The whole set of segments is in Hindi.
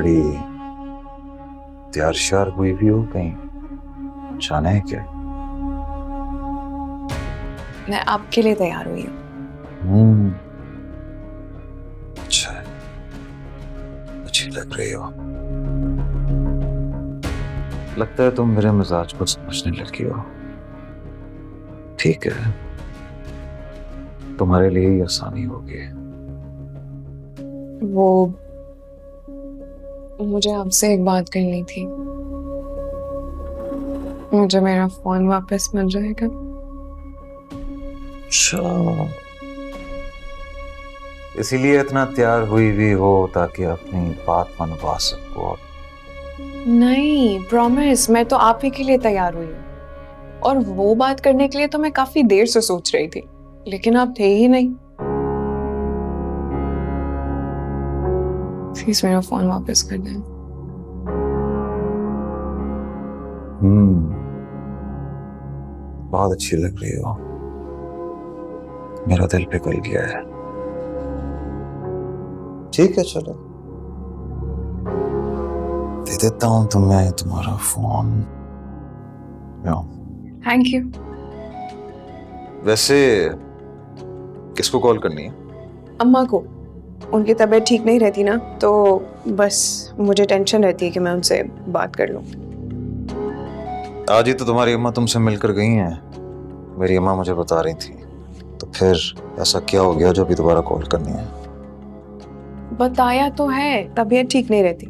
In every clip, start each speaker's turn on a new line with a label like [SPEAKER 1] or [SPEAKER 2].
[SPEAKER 1] बड़ी तैयार श्यार हुई भी हो, कहीं जाना है क्या?
[SPEAKER 2] मैं आपके लिए तैयार हुई हूँ।
[SPEAKER 1] अच्छा है, अच्छी लग रही हो। लगता है तुम मेरे मिजाज को समझने लगी हो। ठीक है, तुम्हारे लिए ही आसानी होगी।
[SPEAKER 2] वो मुझे आपसे एक बात करनी थी। मुझे मेरा फोन वापस मिल जाएगा?
[SPEAKER 1] अच्छा, इसीलिए इतना तैयार हुई भी हो ताकि अपनी बात मनवा सको।
[SPEAKER 2] नहीं, प्रॉमिस, मैं तो आप ही के लिए तैयार हुई हूँ। और वो बात करने के लिए तो मैं काफी देर से सोच रही थी, लेकिन आप थे ही नहीं। प्लीज मेरा फोन वापस कर दें।
[SPEAKER 1] बहुत अच्छी लग रही हो, मेरा दिल पिघल गया है। ठीक है, चलो दे देता हूं तुम्हें तुम्हारा फोन।
[SPEAKER 2] Thank you.
[SPEAKER 1] वैसे किसको कॉल करनी है?
[SPEAKER 2] अम्मा को। उनकी तबीयत ठीक नहीं रहती ना, तो बस मुझे टेंशन रहती है कि मैं उनसे बात कर लूं।
[SPEAKER 1] आज ही तो तुम्हारी अम्मा तुमसे मिलकर गई हैं, मेरी अम्मा मुझे बता रही थी। तो फिर ऐसा क्या हो गया जो अभी दोबारा कॉल करनी है?
[SPEAKER 2] बताया तो है, तबीयत ठीक नहीं रहती।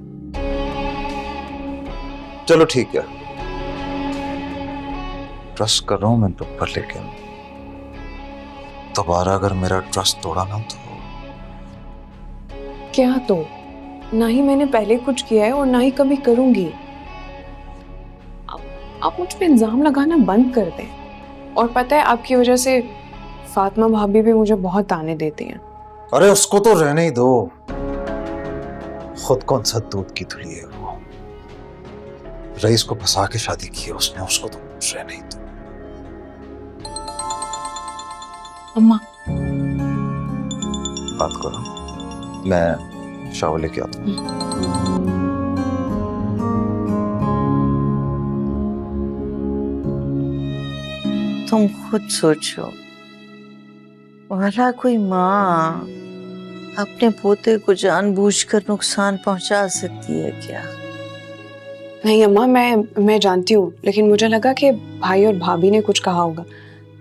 [SPEAKER 1] चलो ठीक है, ट्रस्ट कर रहा हूं मैं तुम पर, लेकिन दोबारा अगर मेरा ट्रस्ट तोड़ा ना तो।
[SPEAKER 2] क्या तो? ना ही मैंने पहले कुछ किया है और ना ही कभी करूंगी। आप मुझ पे इल्जाम लगाना बंद कर दें। और पता है, आपकी वजह से फातिमा भाभी भी मुझे बहुत ताने देती हैं।
[SPEAKER 1] अरे उसको तो रहने ही दो, खुद कौन सा दूध की धुली है वो। रईस को फंसा के शादी की है उसने, उसको तो रहने ही दो।
[SPEAKER 2] अम्मा,
[SPEAKER 1] बात करो, मैं शावर लेके आता हूँ।
[SPEAKER 3] तुम खुद सोचो, भला कोई माँ अपने पोते को जानबूझकर नुकसान पहुंचा सकती है क्या?
[SPEAKER 2] नहीं अम्मा, मैं जानती हूँ, लेकिन मुझे लगा कि भाई और भाभी ने कुछ कहा होगा,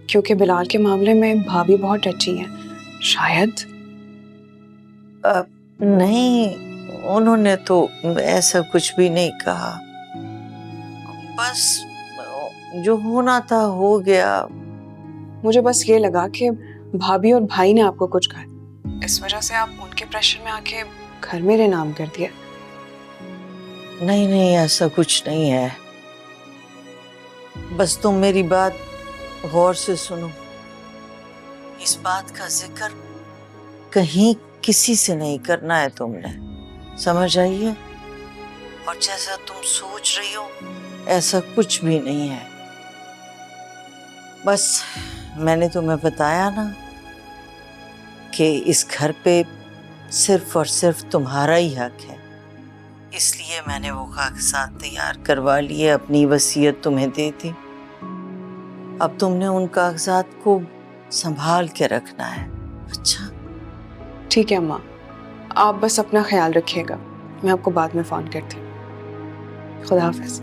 [SPEAKER 2] क्योंकि बिलाल के मामले में भाभी बहुत टची है, शायद।
[SPEAKER 3] नहीं, उन्होंने तो ऐसा कुछ भी नहीं कहा। बस जो होना था हो गया।
[SPEAKER 2] मुझे बस ये लगा कि भाभी और भाई ने आपको कुछ कहा, इस वजह से आप उनके प्रेशर में आके घर मेरे नाम कर दिया।
[SPEAKER 3] नहीं नहीं, ऐसा कुछ नहीं है। बस तुम मेरी बात गौर से सुनो। इस बात का जिक्र कहीं किसी से नहीं करना है तुमने, समझ आई है? और जैसा तुम सोच रही हो ऐसा कुछ भी नहीं है। बस मैंने तुम्हें बताया ना कि इस घर पे सिर्फ और सिर्फ तुम्हारा ही हक है, इसलिए मैंने वो कागजात तैयार करवा लिए, अपनी वसीयत तुम्हें दे दी। अब तुमने उन कागजात को संभाल के रखना है। अच्छा?
[SPEAKER 2] ठीक है अम्मा, आप बस अपना ख्याल रखिएगा। मैं आपको बाद में फोन करती हूँ। खुदा हाफिज।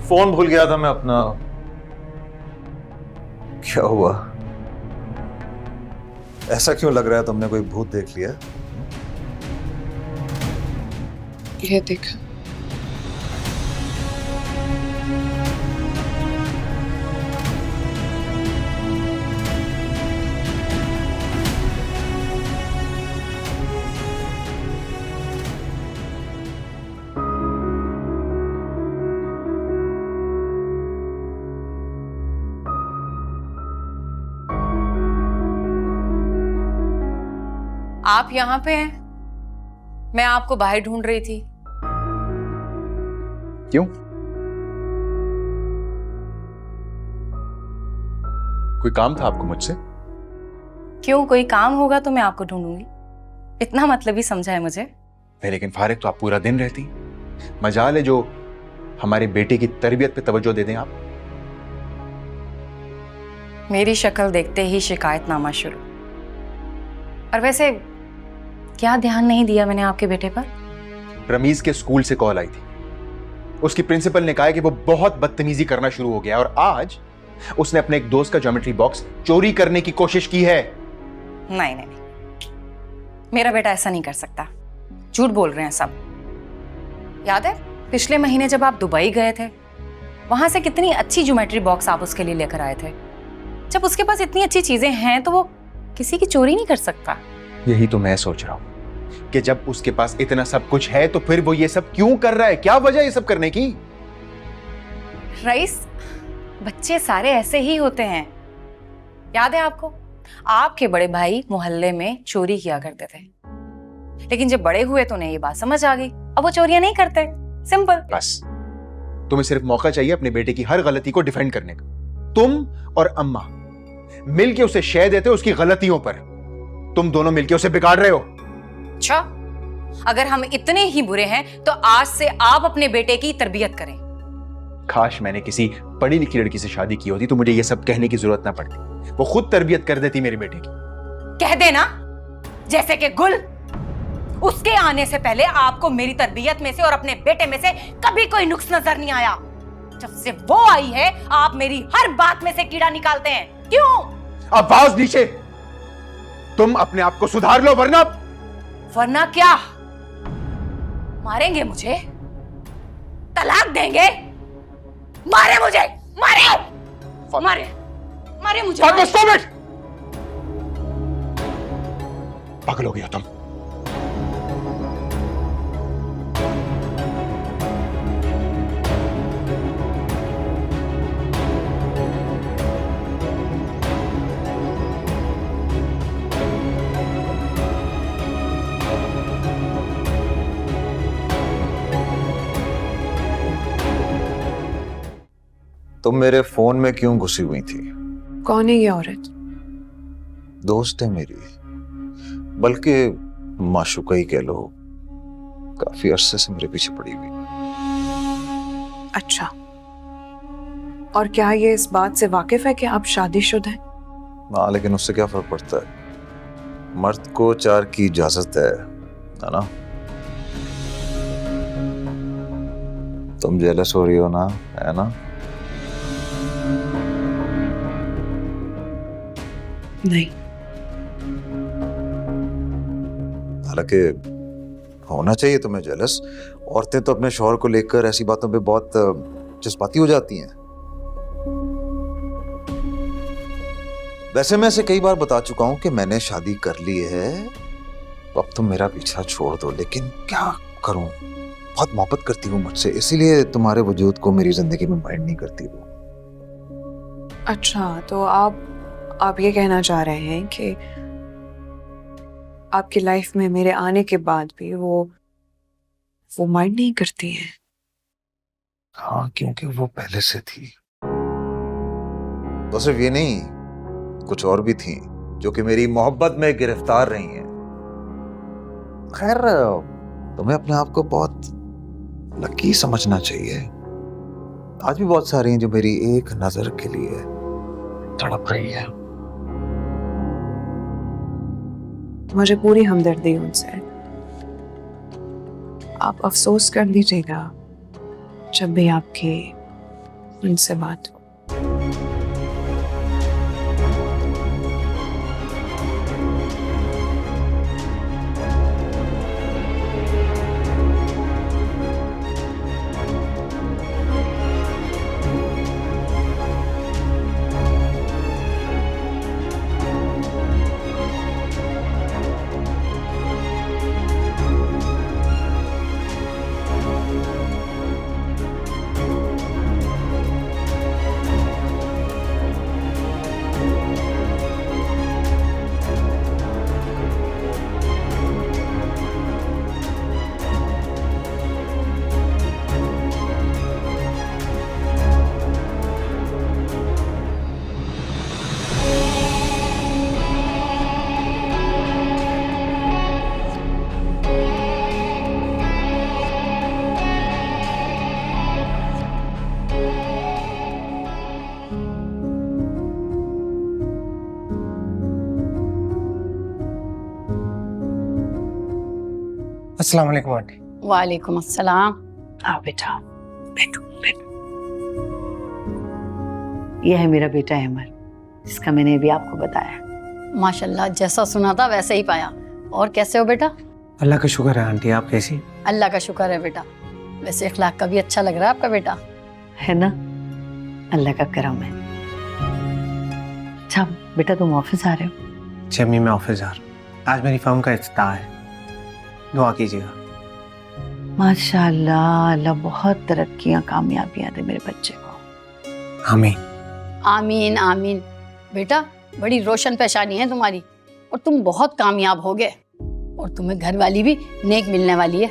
[SPEAKER 1] फोन भूल गया था मैं अपना। क्या हुआ, ऐसा क्यों लग रहा है? तुमने कोई भूत देख लिया?
[SPEAKER 2] ये देखा।
[SPEAKER 4] आप यहाँ पे हैं? मैं आपको बाहर ढूंढ रही थी।
[SPEAKER 5] क्यों? कोई काम था आपको मुझसे?
[SPEAKER 4] क्यों, कोई काम होगा तो मैं आपको ढूंढूंगी। इतना मतलब ही समझा है मुझे।
[SPEAKER 5] लेकिन फारिग तो आप पूरा दिन रहती। मजाल है जो हमारे बेटे की तरबियत पे तवज्जो दे दें आप।
[SPEAKER 4] मेरी शक्ल देखते ही शिकायतनामा शुरू। और वैसे क्या ध्यान नहीं दिया मैंने आपके बेटे पर?
[SPEAKER 5] रमीज के स्कूल से कॉल आई थी। उसकी प्रिंसिपल ने कहा कि वो बहुत बदतमीजी करना शुरू हो गया और आज उसने अपने एक दोस्त का ज्योमेट्री बॉक्स चोरी करने की कोशिश की है।
[SPEAKER 4] नहीं नहीं, मेरा बेटा ऐसा नहीं कर सकता। झूठ बोल रहे हैं सब। याद है पिछले महीने जब आप दुबई गए थे, वहां से कितनी अच्छी ज्योमेट्री बॉक्स आप उसके लिए लेकर आए थे। जब उसके पास इतनी अच्छी चीजें हैं तो वो किसी की चोरी नहीं कर सकता।
[SPEAKER 5] यही तो मैं सोच रहा हूं कि जब उसके पास इतना सब कुछ है तो फिर वो ये सब क्यों कर रहा है? क्या वजह है ये सब करने की?
[SPEAKER 4] रईस, बच्चे सारे ऐसे ही होते हैं। याद है आपको, आपके बड़े भाई मोहल्ले में चोरी किया करते थे, लेकिन जब बड़े हुए तो उन्हें ये बात समझ आ गई, अब वो चोरियां नहीं करते। सिंपल।
[SPEAKER 5] बस तुम्हें सिर्फ मौका चाहिए अपने बेटे की हर गलती को डिफेंड करने का। तुम और अम्मा मिलके उसे शय देते हो उसकी गलतियों पर। तुम दोनों मिलके उसे बिगाड़ रहे हो।
[SPEAKER 4] अच्छा, अगर हम इतने ही बुरे हैं तो आज से आप अपने बेटे की तरबियत करें।
[SPEAKER 5] काश मैंने किसी पढ़ी लिखी लड़की से शादी की होती तो मुझे ये सब कहने की जरूरत ना पड़ती। वो खुद तरबियत कर देती मेरे बेटे की।
[SPEAKER 4] कह देना, जैसे कि गुल, उसके आने से पहले आपको मेरी तरबियत में से और अपने बेटे में से कभी कोई नुक्स नजर नहीं आया। जब से वो आई है आप मेरी हर बात में से कीड़ा निकालते हैं। क्यों?
[SPEAKER 5] आवाज नीचे। तुम अपने आप को सुधार लो
[SPEAKER 4] वरना क्या? मारेंगे मुझे? तलाक देंगे? मारे मुझे, मारे मारे मारे मुझे।
[SPEAKER 5] पागल हो गया तुम।
[SPEAKER 1] तुम मेरे फोन में क्यों घुसी हुई थी?
[SPEAKER 2] कौन है ये औरत?
[SPEAKER 1] दोस्त है मेरी, बल्कि माशूका ही कह लो। काफी अरसे से मेरे पीछे पड़ी हुई।
[SPEAKER 2] अच्छा, और क्या ये इस बात से वाकिफ है कि आप शादीशुदा हैं?
[SPEAKER 1] हाँ, लेकिन उससे क्या फर्क पड़ता है? मर्द को 4 की इजाजत है ना? तुम जेलस हो रही हो ना, है ना?
[SPEAKER 2] नहीं।
[SPEAKER 1] हालांकि होना चाहिए तुम्हें जेलस। औरतें तो अपने शौहर को लेकर ऐसी बातों पे बहुत जज्बाती हो जाती हैं। वैसे मैं इसे कई बार बता चुका हूं कि मैंने शादी कर ली है, तो अब तुम मेरा पीछा छोड़ दो। लेकिन क्या करूं, बहुत मोहब्बत करती हूँ मुझसे, इसीलिए तुम्हारे वजूद को मेरी जिंदगी में माइंड नहीं करती वो।
[SPEAKER 2] अच्छा, तो आप ये कहना चाह रहे हैं कि आपकी लाइफ में मेरे आने के बाद भी वो माइंड नहीं करती है?
[SPEAKER 1] हाँ, क्योंकि वो पहले से थी। तो सिर्फ ये नहीं, कुछ और भी थी जो कि मेरी मोहब्बत में गिरफ्तार रही हैं। खैर, तुम्हें अपने आप को बहुत लकी समझना चाहिए। आज भी बहुत सारी हैं जो मेरी एक नजर के लिए तड़प रही है।
[SPEAKER 2] मुझे पूरी हमदर्दी है उनसे। आप अफसोस कर लीजिएगा जब भी आपकी उनसे बात हो।
[SPEAKER 6] अस्सलाम वालेकुम आंटी।
[SPEAKER 7] वालेकुम अस्सलाम।
[SPEAKER 3] आओ बेटा, बैठो बैठो। यह है मेरा बेटा अहमद, जिसका मैंने अभी आपको बताया।
[SPEAKER 7] माशाल्लाह, जैसा सुना था वैसे ही पाया। और कैसे हो बेटा?
[SPEAKER 6] अल्लाह का शुक्र है आंटी, आप कैसी?
[SPEAKER 7] अल्लाह का शुक्र है बेटा। वैसे इखलाक का भी अच्छा लग रहा है आपका बेटा।
[SPEAKER 3] है ना, अल्लाह का करम है। अच्छा बेटा, तुम ऑफिस आ रहे हो?
[SPEAKER 6] जी अम्मी, मैं ऑफिस जा रहा हूँ। आज मेरी फर्म का इफ्तिताह है, दुआ कीजिएगा।
[SPEAKER 3] माशाल्लाह, अल्लाह बहुत तरक्कियां कामयाबियां दे मेरे बच्चे को।
[SPEAKER 6] आमीन।
[SPEAKER 7] आमीन आमीन। बेटा, बड़ी रोशन पेशानी है तुम्हारी और तुम बहुत कामयाब होगे और तुम्हें घर वाली भी नेक मिलने वाली है।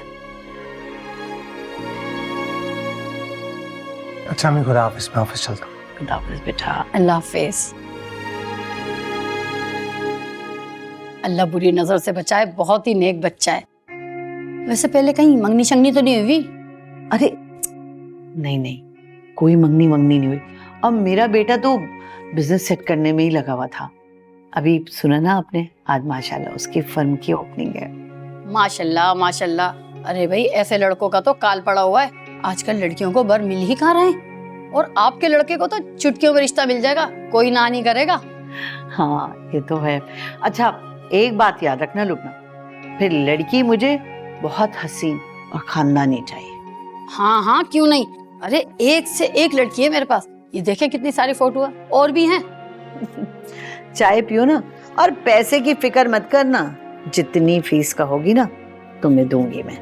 [SPEAKER 6] अच्छा मैं खुदा हाफिज़, मैं ऑफिस चलता हूँ।
[SPEAKER 3] खुदा हाफिज़ बेटा।
[SPEAKER 7] अल्लाह हाफिज। अल्लाह बुरी नजर से बचाए, बहुत ही नेक बच्चा है। वैसे पहले कहीं मंगनी शंगनी तो नहीं हुई?
[SPEAKER 3] अरे नहीं नहीं, कोई मंगनी नहीं हुई। अब मेरा बेटा तो बिजनेस सेट करने में ही लगा हुआ था। अभी सुना ना आपने, आज माशाल्लाह उसकी फर्म की ओपनिंग है।
[SPEAKER 7] माशाल्लाह माशाल्लाह। अरे भाई, ऐसे लड़कों का तो काल पड़ा हुआ है। आजकल लड़कियों को बर मिल ही कहाँ रहे हैं। और आपके लड़के को तो चुटकियों में रिश्ता मिल जाएगा, कोई ना नहीं करेगा।
[SPEAKER 3] हाँ ये तो है। अच्छा एक बात याद रखना लुबना, फिर लड़की मुझे बहुत हसीन और खानदानी चाहिए।
[SPEAKER 7] हाँ हाँ, क्यों नहीं। अरे एक से एक लड़की है मेरे पास, ये देखे कितनी सारी फोटो है, और भी हैं।
[SPEAKER 3] चाय पियो ना, और पैसे की फिक्र मत करना। जितनी फीस का होगी ना तुम्हें दूंगी मैं।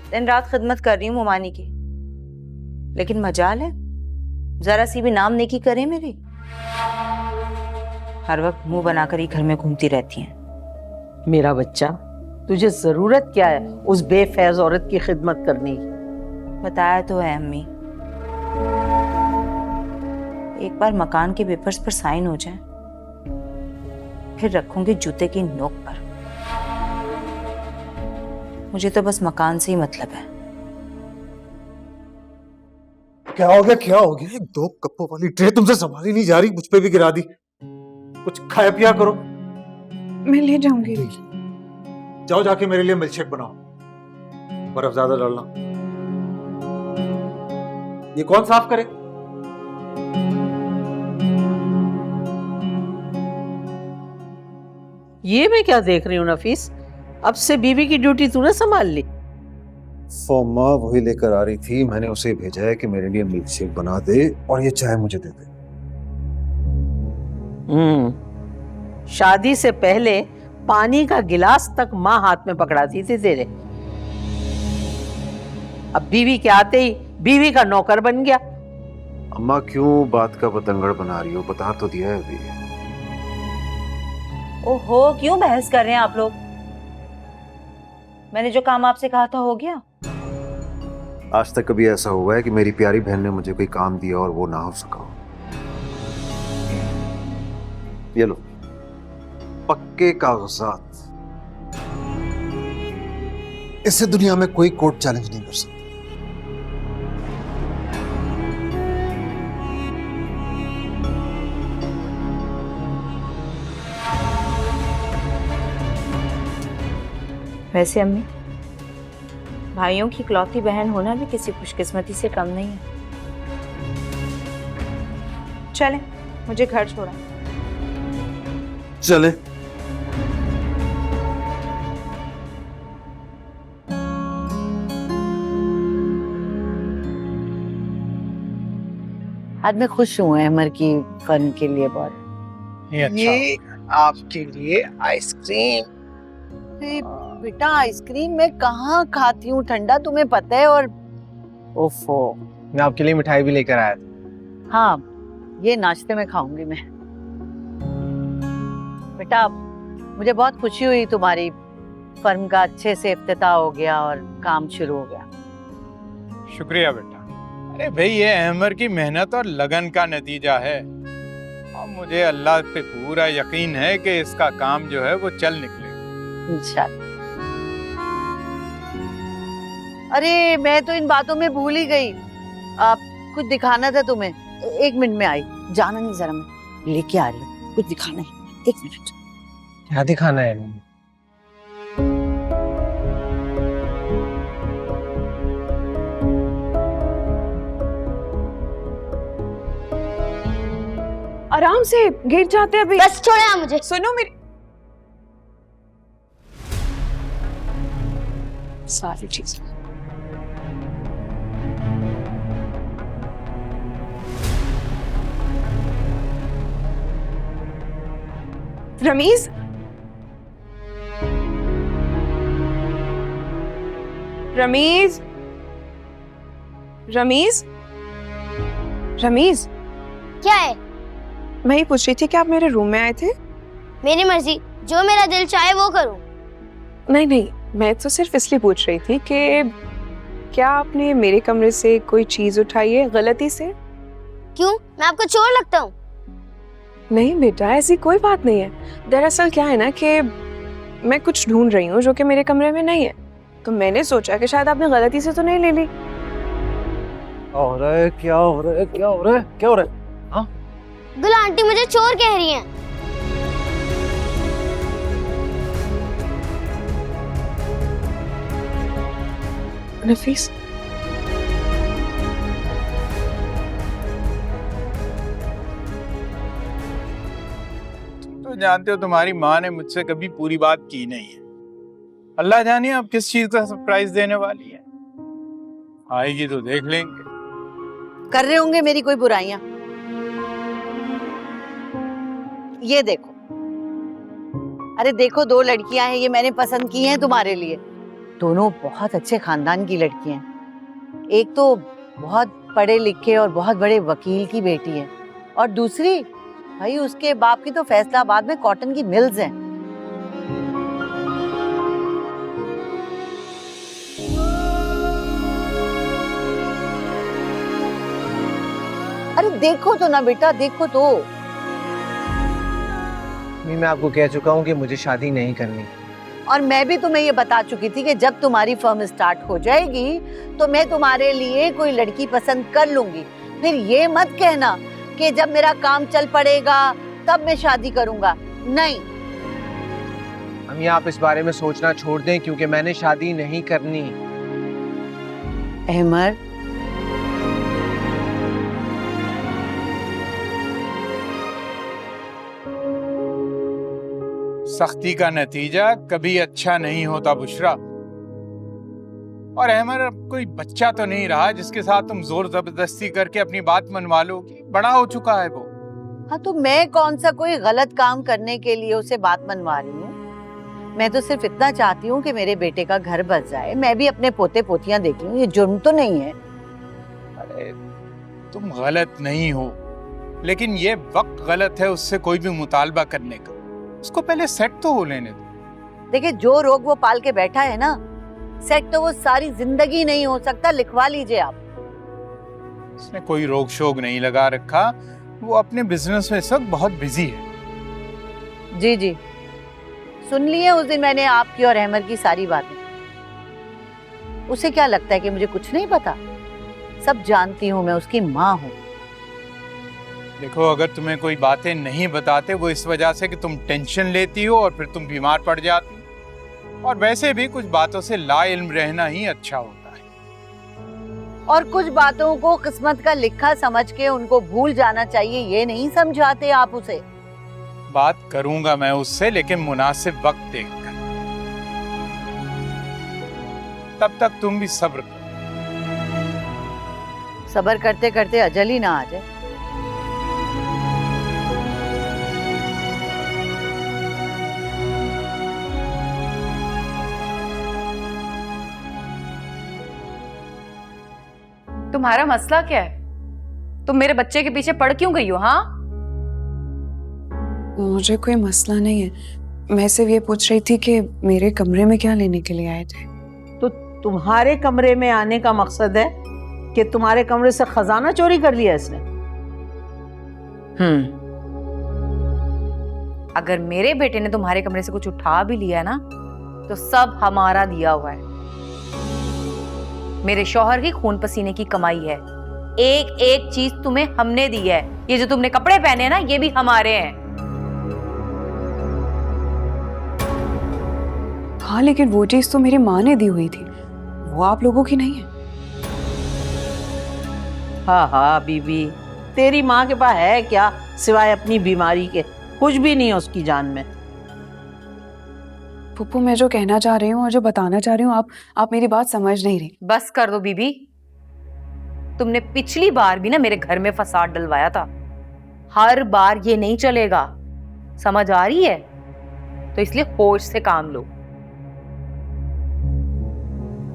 [SPEAKER 8] दिन रात खिदमत कर रही हूँ मुमानी की, लेकिन मजाल है जरा सी भी नाम नेकी करे मेरी। हर वक्त मुंह बनाकर ही घर में घूमती रहती हैं।
[SPEAKER 3] मेरा बच्चा, तुझे जरूरत क्या है उस बेफैज औरत की खिदमत करने की?
[SPEAKER 8] बताया तो है अम्मी, एक बार मकान के पेपर्स पर साइन हो जाए फिर रखूंगी जूते की नोक पर। मुझे तो बस मकान से ही मतलब है।
[SPEAKER 1] क्या हो गया? एक 2 कपों वाली ट्रे तुमसे संभाली नहीं जा रही, मुझ पे भी गिरा दी। कुछ खाया पिया करो।
[SPEAKER 2] मैं ले जाऊंगी।
[SPEAKER 1] जाओ जाके मेरे लिए मिल्कशेक बनाओ, बर्फ ज्यादा डालना। ये कौन साफ करे?
[SPEAKER 3] ये मैं क्या देख रही हूँ नफीस, अब से बीवी की ड्यूटी तूने संभाल ली।
[SPEAKER 1] फॉर्मा वही लेकर आ रही थी, मैंने उसे भेजा है कि मेरे लिए मिल्कशेक बना दे और ये चाय मुझे दे दे।
[SPEAKER 3] शादी से पहले पानी का गिलास तक माँ हाथ में पकड़ाती थी तेरे, अब बीवी के आते ही बीवी का नौकर बन गया।
[SPEAKER 1] अम्मा क्यों बात का बतंगड़ बना रही हो? बता तो दिया है अभी।
[SPEAKER 8] ओहो, क्यों बहस कर रहे हैं आप लोग? मैंने जो काम आपसे कहा था हो गया।
[SPEAKER 1] आज तक कभी ऐसा हुआ है कि मेरी प्यारी बहन ने मुझे कोई काम दिया और वो ना हो सका हो? ये लो पक्के कागजात, इससे दुनिया में कोई कोर्ट चैलेंज नहीं कर सकता।
[SPEAKER 8] वैसे अम्मी, भाइयों की इकलौती बहन होना भी किसी खुशकिस्मती से कम नहीं है। चले, मुझे घर छोड़ा।
[SPEAKER 1] चले।
[SPEAKER 3] आज मैं खुश हूँ अहमर की फर्म के लिए बहुत।
[SPEAKER 6] ये आपके लिए आइसक्रीम।
[SPEAKER 3] अरे बेटा, आइसक्रीम मैं कहाँ खाती हूँ, ठंडा तुम्हें पता है। और ओफो,
[SPEAKER 6] मैं आपके लिए मिठाई भी लेकर आया था।
[SPEAKER 3] हाँ, ये नाश्ते में खाऊंगी मैं। बेटा, मुझे बहुत खुशी हुई, तुम्हारी फर्म का अच्छे से इफ्तिताह हो गया और काम शुरू हो गया।
[SPEAKER 9] शुक्रिया बेटा। अरे भाई, ये अहमर की मेहनत और लगन का नतीजा है और मुझे अल्लाह पे पूरा यकीन है कि इसका काम जो है वो चल निकलेगा
[SPEAKER 3] इंशाल्लाह। अरे मैं तो इन बातों में भूल ही गई, आप कुछ दिखाना था तुम्हें। 1 मिनट में आई, जाना नहीं, जरा मैं लेके आ रही हूँ, कुछ दिखाना है। 1 मिनट।
[SPEAKER 6] क्या दिखाना है?
[SPEAKER 2] आराम से, गिर जाते अभी।
[SPEAKER 10] बस छोड़े ना मुझे।
[SPEAKER 2] सुनो मेरी सारी चीज। रमीज, रमीज, रमीज, रमीज।
[SPEAKER 10] क्या है?
[SPEAKER 2] मैं ये पूछ रही थी कि आप मेरे रूम में आए थे?
[SPEAKER 10] मेरी मर्जी, जो मेरा दिल चाहे वो करूं।
[SPEAKER 2] नहीं नहीं, मैं तो सिर्फ इसलिए पूछ रही थी कि क्या आपने मेरे कमरे से कोई चीज उठाई है गलती से?
[SPEAKER 10] क्यों, मैं आपको चोर लगता हूँ?
[SPEAKER 2] नहीं बेटा, ऐसी कोई बात नहीं है। दरअसल क्या है ना कि मैं कुछ ढूंढ रही हूँ जो कि मेरे कमरे में नहीं है, तो मैंने सोचा कि शायद आपने गलती से तो नहीं ले ली।
[SPEAKER 1] हो रहा है, क्या हो रहा है, क्या हो रहा है, क्या हो रहा है?
[SPEAKER 10] गुल आंटी मुझे चोर कह रही हैं।
[SPEAKER 2] नफीस,
[SPEAKER 9] तो जानते हो तुम्हारी माँ ने मुझसे कभी पूरी बात की नहीं है। अल्लाह जाने अब किस चीज का सरप्राइज देने वाली है। आएगी तो देख लेंगे।
[SPEAKER 3] कर रहे होंगे मेरी कोई बुराइयां। ये देखो, अरे देखो, 2 लड़कियां हैं, ये मैंने पसंद की हैं तुम्हारे लिए। दोनों बहुत अच्छे खानदान की लड़कियां हैं। एक तो बहुत पढ़े लिखे और बहुत बड़े वकील की बेटी है, और दूसरी भाई उसके बाप की तो फैसलाबाद में कॉटन की मिल्स हैं। अरे देखो तो ना बेटा, देखो तो।
[SPEAKER 6] मैं आपको कह चुका हूँ कि मुझे शादी नहीं करनी।
[SPEAKER 3] और मैं भी तुम्हें ये बता चुकी थी कि जब तुम्हारी फर्म स्टार्ट हो जाएगी तो मैं तुम्हारे लिए कोई लड़की पसंद कर लूंगी। फिर ये मत कहना कि जब मेरा काम चल पड़ेगा तब मैं शादी करूंगा। नहीं।
[SPEAKER 6] अम्मी, आप इस बारे में सोचना छोड़ दें, क्योंकि मैंने शादी नहीं करनी।
[SPEAKER 3] अहमर,
[SPEAKER 9] सख्ती का नतीजा कभी अच्छा नहीं होता बुशरा। और अहमर अब कोई बच्चा तो नहीं रहा जिसके साथ तुम जोर जबरदस्ती करके अपनी बात मनवा लोगी। बड़ा हो चुका है वो।
[SPEAKER 3] हाँ, तो मैं कौन सा कोई गलत काम करने के लिए उसे बात मनवा रही हूँ? मैं तो सिर्फ इतना चाहती हूँ कि मेरे बेटे का घर बस जाए, मैं भी अपने पोते पोतियां देख लूं। ये जुर्म तो नहीं है।
[SPEAKER 9] अरे तुम गलत नहीं हो, लेकिन ये वक्त गलत है उससे कोई भी मुतालबा करने का। उसको पहले सेट तो हो लेने दो।
[SPEAKER 3] देखिए, जो रोग वो पाल के बैठा है ना, सेट तो वो सारी जिंदगी नहीं हो सकता। लिखवा लीजिए आप।
[SPEAKER 9] उसने कोई रोग शोग नहीं लगा रखा, वो अपने बिजनेस में इस वक्त बहुत बिजी है।
[SPEAKER 3] जी जी, सुन लिए उस दिन मैंने आपकी और अहमर की सारी बातें। उसे क्या लगता है कि मुझे कुछ नहीं पता? सब जानती हूँ, मैं उसकी माँ हूँ।
[SPEAKER 9] देखो, अगर तुम्हें कोई बातें नहीं बताते वो इस वजह से कि तुम टेंशन लेती हो और फिर तुम बीमार पड़ जाती हो। और वैसे भी कुछ बातों से ला इल्म रहना ही अच्छा होता है।
[SPEAKER 3] और कुछ बातों को किस्मत का लिखा समझ के उनको भूल जाना चाहिए, ये नहीं समझाते आप उसे।
[SPEAKER 9] बात करूंगा मैं उससे, लेकिन मुनासिब वक्त देखकर। तब तक तुम भी सब्र करो।
[SPEAKER 3] सब्र करते करते अजल ही ना आ जाए।
[SPEAKER 4] तुम्हारा मसला क्या है? तुम मेरे बच्चे के पीछे पड़ क्यों गई हो? हाँ,
[SPEAKER 2] मुझे कोई मसला नहीं है, मैं सिर्फ ये पूछ रही थी कि मेरे कमरे में क्या लेने के लिए आए थे।
[SPEAKER 3] तो तुम्हारे कमरे में आने का मकसद है कि तुम्हारे कमरे से खजाना चोरी कर लिया इसने?
[SPEAKER 4] अगर मेरे बेटे ने तुम्हारे कमरे से कुछ उठा भी लिया ना, तो सब हमारा दिया हुआ है। मेरे शौहर की खून पसीने की कमाई है। एक एक चीज तुम्हें हमने दी है। ये जो तुमने कपड़े पहने हैं ना, ये भी हमारे हैं।
[SPEAKER 2] हाँ, लेकिन वो चीज तो मेरी माँ ने दी हुई थी, वो आप लोगों की नहीं है।
[SPEAKER 3] हाँ हाँ बीबी, तेरी माँ के पास है क्या सिवाय अपनी बीमारी के? कुछ भी नहीं है उसकी जान में।
[SPEAKER 2] पुप्पू, मैं जो कहना चाह रही हूँ और जो बताना चाह रही हूँ, आप मेरी बात समझ नहीं रही।
[SPEAKER 4] बस कर दो बीबी। तुमने पिछली बार भी ना मेरे घर में फसाद डलवाया था। हर बार ये नहीं चलेगा, समझ आ रही है? तो इसलिए होश से काम लो।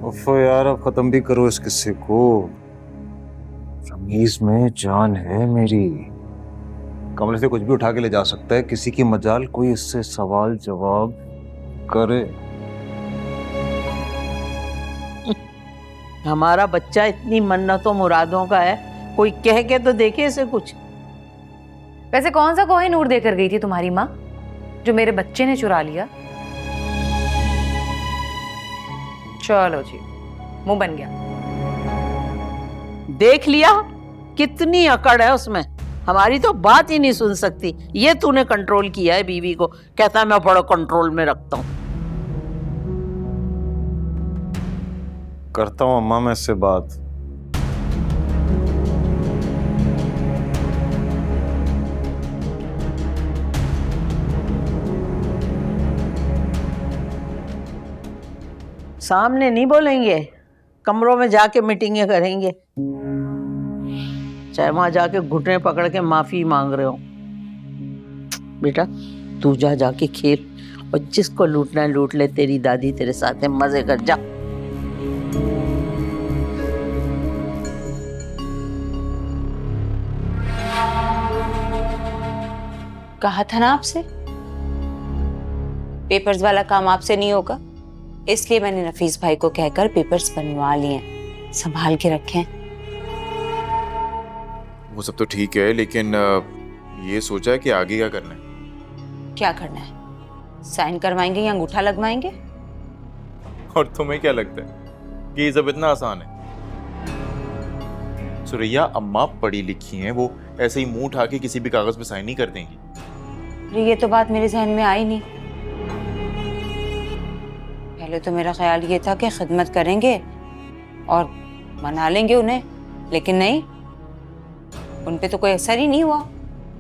[SPEAKER 1] उफ़ यार, अब खत्म भी करो इस किस्से को। रमीज में जान है मेरी। कमरे से कुछ भी उठा के ले जा सकता है, किसी की मजाल कोई इससे सवाल जवाब करे।
[SPEAKER 3] हमारा बच्चा इतनी मन्नतों मुरादों का है, कोई कह के तो देखे इसे कुछ।
[SPEAKER 4] वैसे कौन सा कोहिनूर देकर गई थी तुम्हारी माँ जो मेरे बच्चे ने चुरा लिया? चलो जी, मुंह बन गया।
[SPEAKER 3] देख लिया कितनी अकड़ है उसमें, हमारी तो बात ही नहीं सुन सकती। ये तूने कंट्रोल किया है बीवी को, कहता है मैं बड़ा कंट्रोल में रखता हूँ।
[SPEAKER 1] करता हूँ अम्मा मैं इससे बात।
[SPEAKER 3] सामने नहीं बोलेंगे, कमरों में जाके मीटिंगें करेंगे, चाहे वहां जाके घुटने पकड़ के माफी मांग रहे हो। बेटा तू जा जाके खेल, और जिसको लूटना है लूट ले, तेरी दादी तेरे साथ है, मजे कर जा।
[SPEAKER 8] कहा था ना आपसे, पेपर्स वाला काम आपसे नहीं होगा, इसलिए मैंने नफीस भाई को कहकर पेपर्स बनवा लिए, संभाल के रखें।
[SPEAKER 11] वो सब तो ठीक है, लेकिन ये सोचा है कि आगे क्या करना है?
[SPEAKER 8] क्या करना है? साइन करवाएंगे या अंगूठा लगवाएंगे?
[SPEAKER 11] और तुम्हें क्या लगता है कि ये सब इतना आसान है? सुरैया, अम्मा पढ़ी लिखी हैं, वो ऐसे ही मुंह उठा के किसी भी कागज पे साइन नहीं कर देंगी।
[SPEAKER 8] ये तो बात मेरे जहन में आई नहीं। पहले तो मेरा ख्याल ये था कि खिदमत करेंगे और मना लेंगे उन्हें, लेकिन नहीं, उन पे तो कोई असर ही नहीं हुआ।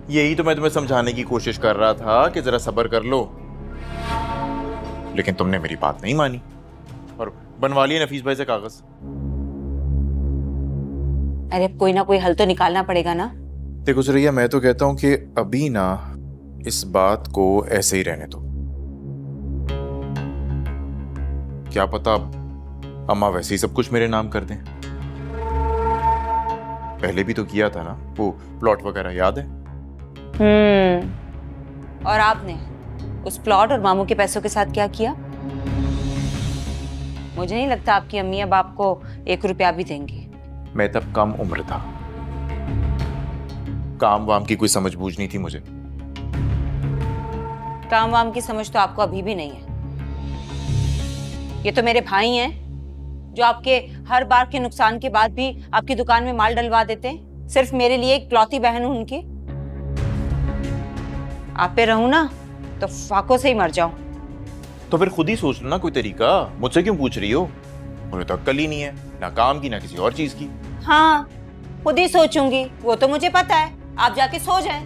[SPEAKER 11] यही तो मैं तुम्हें समझाने की कोशिश कर रहा था कि जरा सब्र कर लो, लेकिन तुमने मेरी बात नहीं मानी और बनवा लिया नफीस भाई से कागज।
[SPEAKER 8] अरे अब कोई ना कोई हल तो निकालना पड़ेगा ना।
[SPEAKER 11] देखो सुरैया, मैं तो कहता हूँ कि अभी ना इस बात को ऐसे ही रहने दो। क्या पता अम्मा वैसे ही सब कुछ मेरे नाम कर दें। पहले भी तो किया था ना, वो प्लॉट वगैरह याद है?
[SPEAKER 8] और आपने उस प्लॉट और मामू के पैसों के साथ क्या किया? मुझे नहीं लगता आपकी अम्मी अब आपको 1 रुपया भी देंगी।
[SPEAKER 11] मैं तब कम उम्र था, काम वाम की कोई समझ बूझ नहीं थी मुझे।
[SPEAKER 8] काम वाम की समझ तो आपको अभी भी नहीं है। ये तो मेरे भाई हैं जो आपके हर बार के नुकसान के बाद भी आपकी दुकान में माल डलवा देते हैं। सिर्फ मेरे लिए एक इकलौती बहन हूं उनकी। आप पे रहूं ना तो फाकों से ही मर जाऊं।
[SPEAKER 11] तो फिर खुद ही सोच लो ना कोई तरीका, मुझसे क्यों पूछ रही हो? मुझे तो अक्ल ही नहीं है, ना काम की ना किसी और चीज की।
[SPEAKER 8] हाँ, खुद ही सोचूंगी, वो तो मुझे पता है। आप जाके सो जाएं।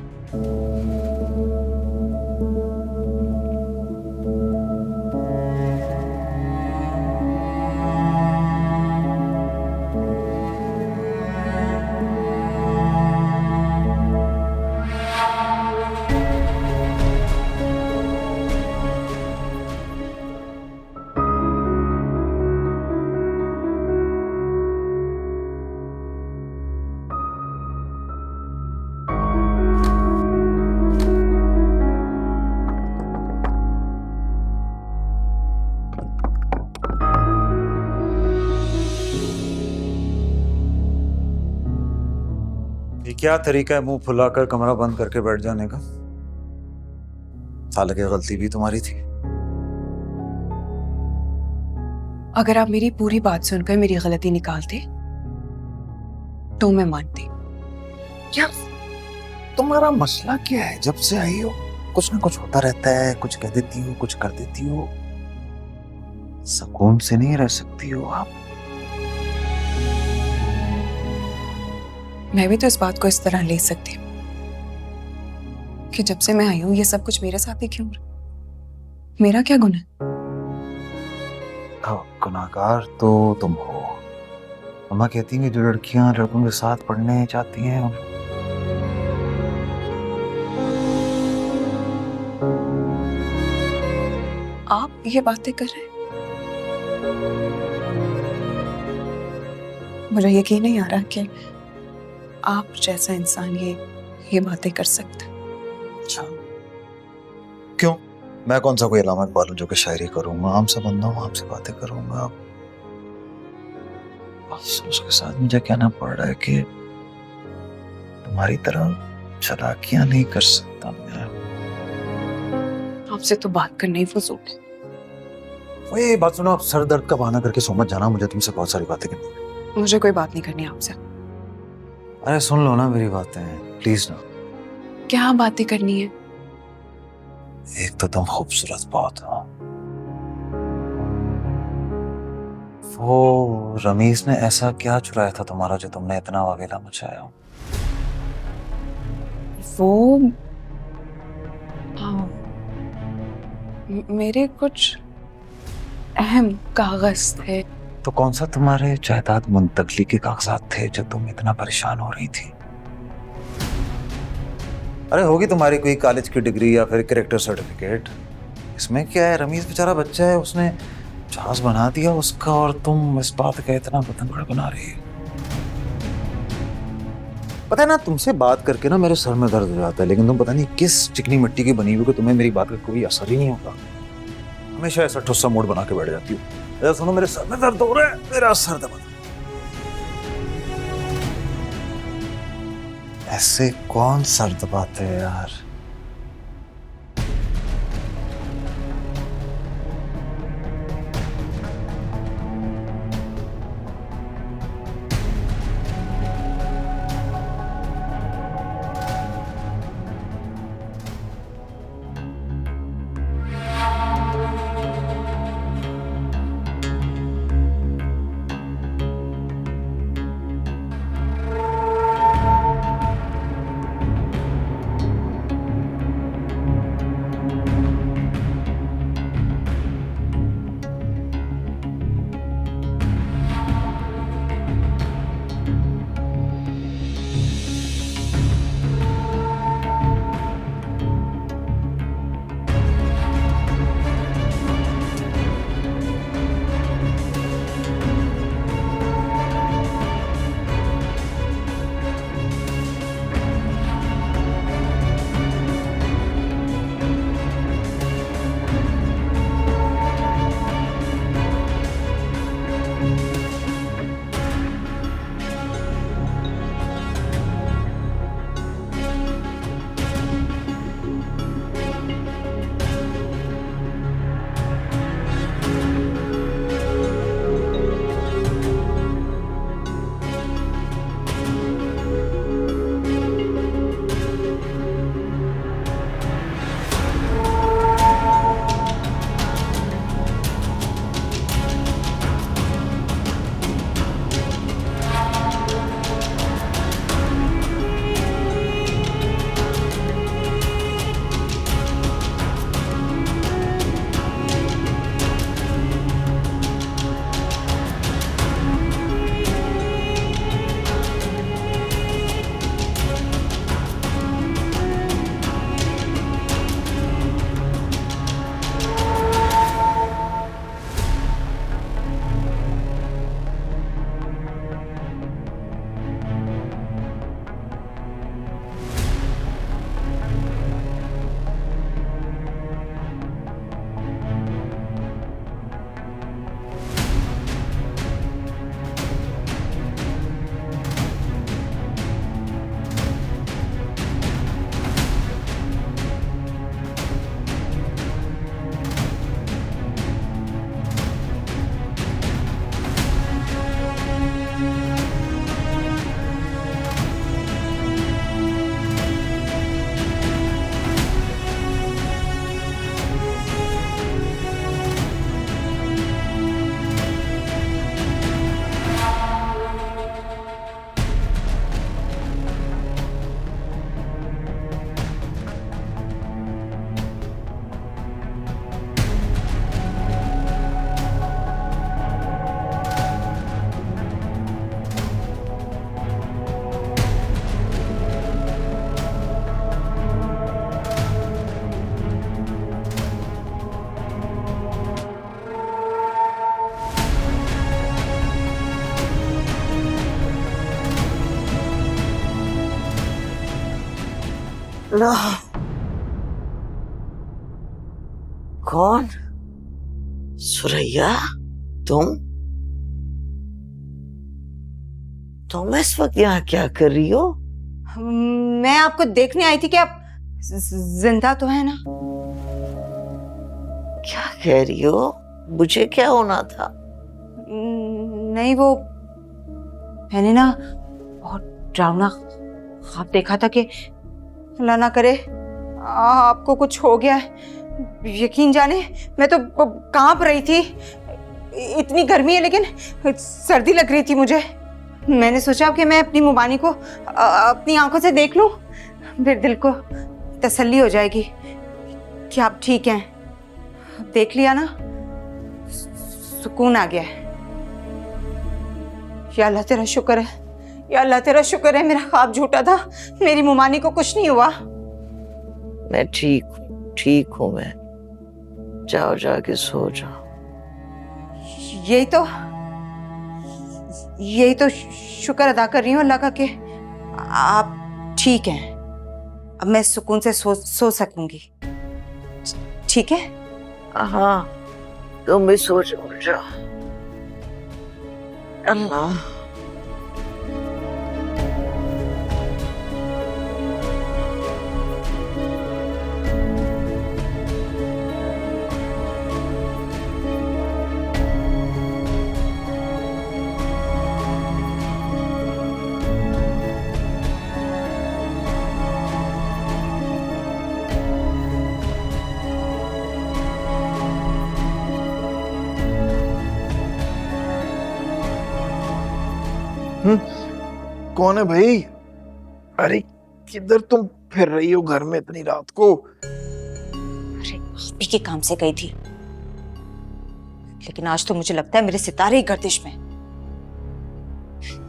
[SPEAKER 1] ये क्या तरीका है मुंह फुलाकर कमरा बंद करके बैठ जाने का? हालांकि गलती भी तुम्हारी थी।
[SPEAKER 2] अगर आप मेरी पूरी बात सुनकर मेरी गलती निकालते तो मैं मानती।
[SPEAKER 1] क्या तुम्हारा मसला क्या है? जब से आई हो कुछ ना कुछ होता रहता है, कुछ कह देती हो, कुछ कर देती हो, सुकून से नहीं रह सकती हो आप।
[SPEAKER 2] मैं भी तो इस बात को इस तरह ले सकती हूँ कि जब से मैं आई हूं ये सब कुछ मेरे साथ ही क्यों हो रहा? मेरा क्या गुनाह है?
[SPEAKER 1] गुनाहगार तो तुम हो। अम्मा कहती हैं कि जो लड़कियां लड़कों के साथ पढ़ने चाहती हैं
[SPEAKER 2] आप ये बातें कर रहे हैं? मुझे यकीन नहीं आ रहा कि आप जैसा इंसान ये बातें कर सकते।
[SPEAKER 1] अच्छा, क्यों? मैं कौन सा कोई अल्लामा इकबाल हूं जो कि शायरी करूंगा? आम सा बंदा हूं, आपसे बातें करूंगा। अफसोस के साथ मुझे कहना पड़ रहा है कि तुम्हारी तरह चालाकियां नहीं कर सकता मैं।
[SPEAKER 2] आपसे तो बात करना ही फजूल है।
[SPEAKER 1] ये बात सुनो, आप सर दर्द का बहाना करके सो मत जाना, मुझे तुमसे बहुत सारी बातें करनी है।
[SPEAKER 2] मुझे कोई बात नहीं करनी आपसे।
[SPEAKER 1] अरे सुन लो ना मेरी बातें, प्लीज ना।
[SPEAKER 2] क्या बातें करनी है?
[SPEAKER 1] एक तो तुम खूबसूरत बहुत हो। वो रमीज ने ऐसा क्या चुराया था तुम्हारा जो तुमने इतना वावेला मचाया?
[SPEAKER 2] वो मेरे कुछ अहम कागज थे।
[SPEAKER 1] तो कौन सा तुम्हारे जायदाद मुंतकली के कागजात थे जो तुम इतना परेशान हो रही थी? अरे होगी तुम्हारी कोई कॉलेज की डिग्री या फिर कैरेक्टर सर्टिफिकेट। इसमें क्या है, रमीज बेचारा बच्चा है, उसने जहाज बना दिया उसका और तुम इस बात का इतना बतंगड़ बना रही है। पता है ना, तुमसे बात करके ना मेरे सर में दर्द हो जाता है, लेकिन तुम पता नहीं किस चिकनी मिट्टी की बनी हुई कि तुम्हें मेरी बात का कोई असर ही नहीं होगा। हमेशा ऐसा ठुस्सा मूड बना के बैठ जाती हूँ। सुनो, मेरे सर में दर्द हो रहा है, मेरा सर दबा। ऐसे कौन सर दबाते हैं यार?
[SPEAKER 3] अल्लाह, कौन? सुरैया, तुम इस वक्त यहाँ क्या कर रही हो?
[SPEAKER 8] मैं आपको देखने आई थी कि आप जिंदा तो है ना?
[SPEAKER 3] क्या कह रही हो? मुझे क्या होना था?
[SPEAKER 8] नहीं, वो मैंने ना बहुत डरावना ख्वाब देखा था कि अल्लाह ना करे आपको कुछ हो गया है। यकीन जाने मैं तो कांप रही थी, इतनी गर्मी है लेकिन सर्दी लग रही थी मुझे। मैंने सोचा कि मैं अपनी मुबानी को अपनी आंखों से देख लूं, फिर दिल को तसल्ली हो जाएगी कि आप ठीक हैं। देख लिया ना, सुकून आ गया है। या अल्लाह तेरा शुक्र है, या अल्लाह तेरा शुक्र है, मेरा ख्वाब झूठा था, मेरी मुमानी को कुछ नहीं हुआ।
[SPEAKER 3] मैं ठीक हूँ मैं। जाओ जाके सो जाओ।
[SPEAKER 8] यही तो शुक्र अदा कर रही हूँ अल्लाह का कि आप ठीक हैं। अब मैं सुकून से सो सकूंगी। ठीक है?
[SPEAKER 3] हाँ, तुम भी सो जाओ। अल्लाह।
[SPEAKER 11] कौन है भाई? अरे किधर तुम फिर रही हो घर में इतनी रात को?
[SPEAKER 8] अरे भाभी के काम से गई थी, लेकिन आज तो मुझे लगता है मेरे सितारे ही गर्दिश में।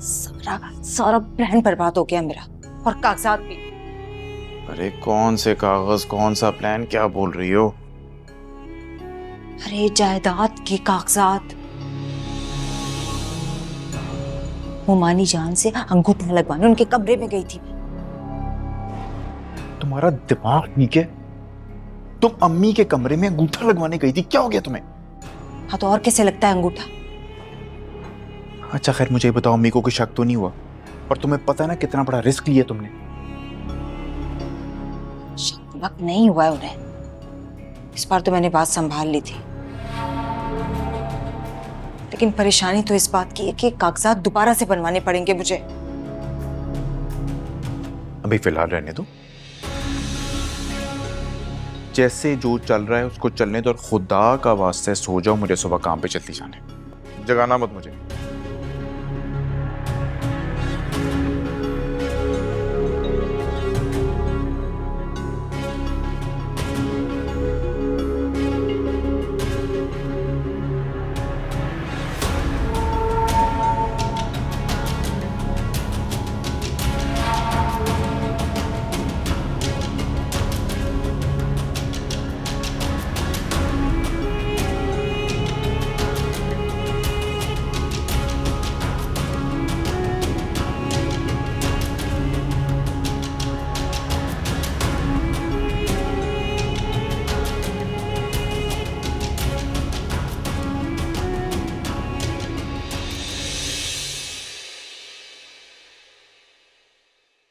[SPEAKER 8] सारा प्लान बर्बाद हो गया मेरा, और कागजात भी।
[SPEAKER 11] अरे कौन से कागज, कौन सा प्लान, क्या बोल रही हो?
[SPEAKER 8] अरे जायदाद के कागजात। मुमानी जान से अंगूठा लगवाने उनके कमरे में गई थी।
[SPEAKER 11] तुम्हारा दिमाग ठीक है? तुम अम्मी के कमरे में अंगूठा लगवाने गई थी, क्या हो गया तुम्हें?
[SPEAKER 8] हाँ तो और कैसे लगता है अंगूठा?
[SPEAKER 11] अच्छा खैर, मुझे बताओ, अम्मी को कोई शक तो नहीं हुआ? और तुम्हें पता है ना कितना बड़ा रिस्क लिया तुमने।
[SPEAKER 8] शक नहीं हुआ है उन्हें, इस बार तो मैंने बात संभाल ली थी। लेकिन परेशानी तो इस बात की है कि कागजात दोबारा से बनवाने पड़ेंगे मुझे।
[SPEAKER 11] अभी फिलहाल रहने दो, जैसे जो चल रहा है उसको चलने दो, और खुदा का वास्ते सो जाओ, मुझे सुबह काम पे जल्दी जाना है। जगाना मत मुझे।